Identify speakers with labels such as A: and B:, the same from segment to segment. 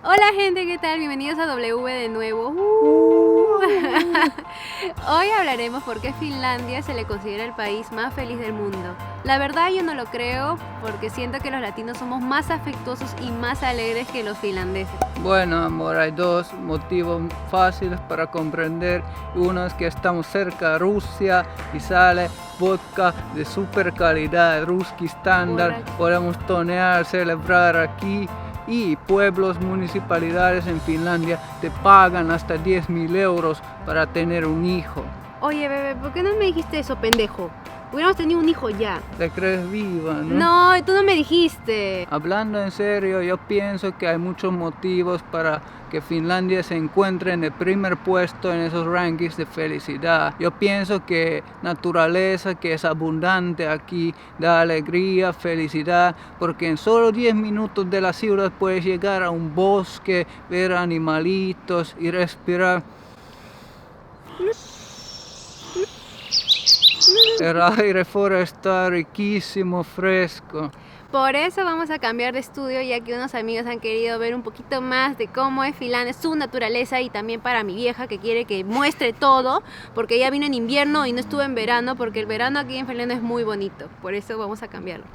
A: Hola gente, ¿qué tal? Bienvenidos a W de nuevo. Hoy hablaremos por qué Finlandia se le considera el país más feliz del mundo. La verdad yo no lo creo porque siento que los latinos somos más afectuosos y más alegres que los finlandeses.
B: Bueno, amor, hay dos motivos fáciles para comprender. Uno es que estamos cerca de Rusia y sale vodka de super calidad, Ruski estándar. Podemos tonear, celebrar aquí. Y pueblos, municipalidades en Finlandia te pagan hasta 10.000 euros para tener un hijo.
A: Oye, bebé, ¿por qué no me dijiste eso, pendejo? Hubiéramos tenido un hijo ya.
B: ¿Te crees viva, no?
A: No, tú no me dijiste.
B: Hablando en serio, yo pienso que hay muchos motivos para que Finlandia se encuentre en el primer puesto en esos rankings de felicidad. Yo pienso que naturaleza que es abundante aquí da alegría, felicidad, porque en solo 10 minutos de la ciudad puedes llegar a un bosque, ver animalitos y respirar. El aire fuera está riquísimo, fresco.
A: Por eso vamos a cambiar de estudio, ya que unos amigos han querido ver un poquito más de cómo es Finlandia, su naturaleza, y también para mi vieja que quiere que muestre todo, porque ella vino en invierno y no estuvo en verano, porque el verano aquí en Finlandia es muy bonito. Por eso vamos a cambiarlo.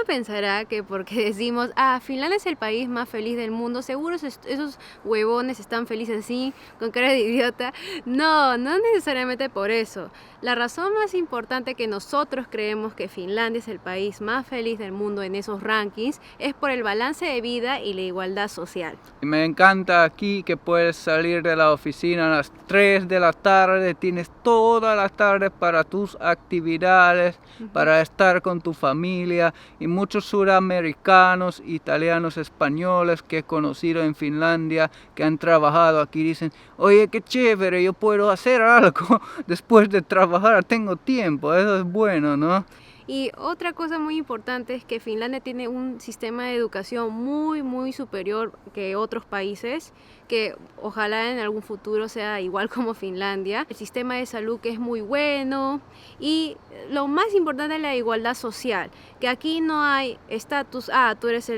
A: Pensará que porque decimos, Finlandia es el país más feliz del mundo, seguro esos huevones están felices así, con cara de idiota. No, no necesariamente por eso. La razón más importante que nosotros creemos que Finlandia es el país más feliz del mundo en esos rankings es por el balance de vida y la igualdad social.
B: Me encanta aquí que puedes salir de la oficina a las 3 de la tarde, tienes toda la tarde para tus actividades, para estar con tu familia, y muchos suramericanos, italianos, españoles que he conocido en Finlandia, que han trabajado aquí, dicen, oye, qué chévere, yo puedo hacer algo después de trabajar, tengo tiempo, eso es bueno, ¿no?
A: Y otra cosa muy importante es que Finlandia tiene un sistema de educación muy superior que otros países, que ojalá en algún futuro sea igual como Finlandia. El sistema de salud que es muy bueno, y lo más importante es la igualdad social, que aquí no hay estatus, tú eres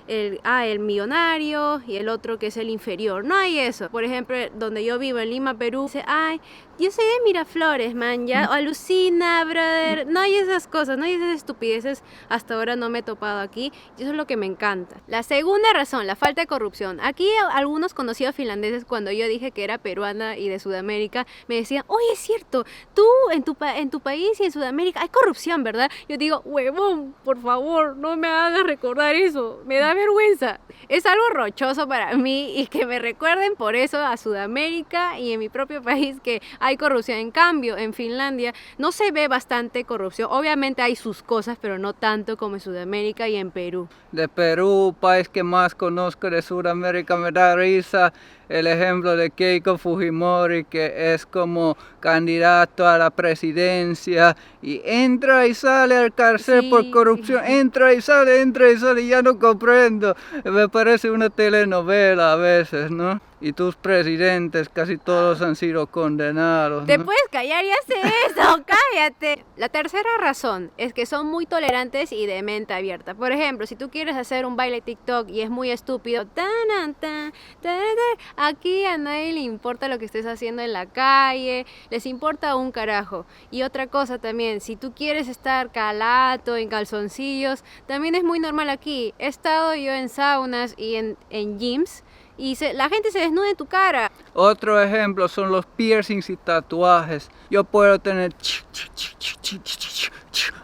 A: el millonario y el otro que es el inferior. No hay eso. Por ejemplo, donde yo vivo en Lima, Perú, dice, yo soy de Miraflores, man, ya, o alucina, brother. No hay esas cosas, no hay esas estupideces. Hasta ahora no me he topado aquí, y eso es lo que me encanta. La segunda razón, la falta de corrupción. Aquí algunos conocidos finlandeses, cuando yo dije que era peruana y de Sudamérica, me decían, oye, es cierto, tú en tu país y en Sudamérica hay corrupción, ¿verdad? Yo digo, huevón, por favor, no me hagas recordar eso, me da vergüenza. Es algo rochoso para mí, y que me recuerden por eso a Sudamérica y en mi propio país que hay corrupción. En cambio, en Finlandia no se ve bastante corrupción. Obviamente hay sus cosas, pero no tanto como en Sudamérica y en Perú.
B: De Perú, país que más conozco de Sudamérica, me da risa el ejemplo de Keiko Fujimori, que es como candidato a la presidencia y entra y sale al cárcel por corrupción, entra y sale, ya no comprendo. Me parece una telenovela a veces, ¿no? Y tus presidentes casi todos han sido condenados, ¿no?
A: ¿Te puedes callar? Ya sé eso, cállate. La tercera razón es que son muy tolerantes y de mente abierta. Por ejemplo, si tú quieres hacer un baile TikTok y es muy estúpido, aquí a nadie le importa lo que estés haciendo en la calle, les importa un carajo. Y otra cosa también, si tú quieres estar calato, en calzoncillos, también es muy normal aquí. He estado yo en saunas y en gyms, y la gente se desnuda en tu cara.
B: Otro ejemplo son los piercings y tatuajes. Yo puedo tener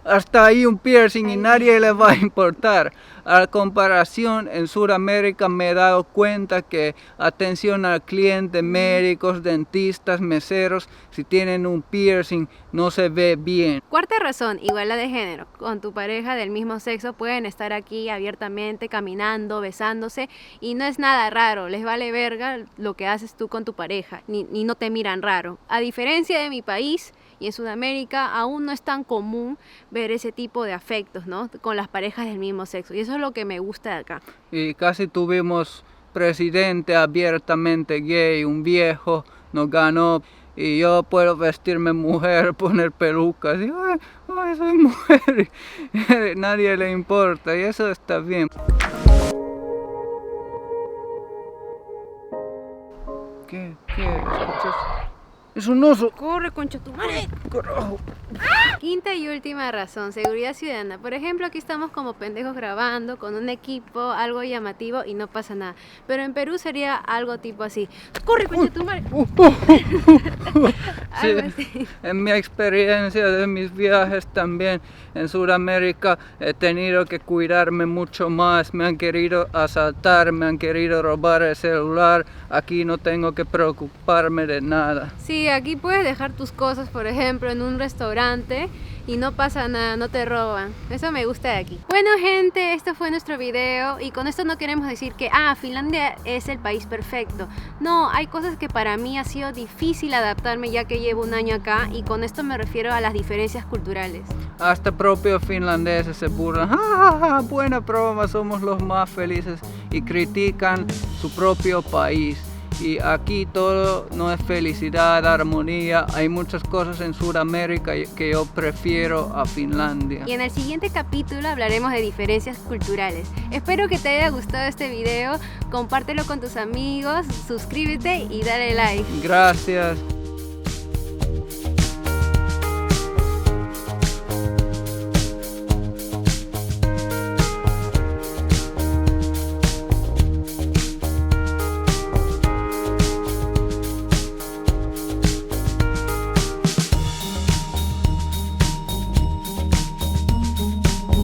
B: hasta ahí un piercing y nadie le va a importar. A comparación, en Sudamérica me he dado cuenta que atención al cliente, médicos, dentistas, meseros, si tienen un piercing no se ve bien.
A: Cuarta razón, igualdad de género. Con tu pareja del mismo sexo pueden estar aquí abiertamente, caminando, besándose, y no es nada raro, les vale verga lo que haces tú con tu pareja, ni no te miran raro. A diferencia de mi país, y en Sudamérica aún no es tan común ver ese tipo de afectos, ¿no? Con las parejas del mismo sexo, y eso es lo que me gusta de acá.
B: Y casi tuvimos presidente abiertamente gay, un viejo nos ganó, y yo puedo vestirme mujer, poner pelucas, y ay, soy mujer, y nadie le importa, y eso está bien. ¿Qué? ¿Escuchas? ¡Es un oso!
A: ¡Corre, concha tu madre!
B: ¡Carajo!
A: Quinta y última razón, seguridad ciudadana. Por ejemplo, aquí estamos como pendejos grabando con un equipo, algo llamativo y no pasa nada. Pero en Perú sería algo tipo así. ¡Corre, concha tu madre! Algo así.
B: En mi experiencia de mis viajes también en Sudamérica he tenido que cuidarme mucho más. Me han querido asaltar, me han querido robar el celular. Aquí no tengo que preocuparme de nada.
A: Sí, aquí puedes dejar tus cosas, por ejemplo, en un restaurante y no pasa nada, no te roban. Eso me gusta de aquí. Bueno, gente, esto fue nuestro video y con esto no queremos decir que Finlandia es el país perfecto. No, hay cosas que para mí ha sido difícil adaptarme ya que llevo un año acá, y con esto me refiero a las diferencias culturales.
B: Hasta propios finlandeses se burlan. ¡Ah, buena broma! Somos los más felices, y critican su propio país. Y aquí todo no es felicidad, armonía. Hay muchas cosas en Sudamérica que yo prefiero a Finlandia.
A: Y en el siguiente capítulo hablaremos de diferencias culturales. Espero que te haya gustado este video. Compártelo con tus amigos, suscríbete y dale like.
B: Gracias.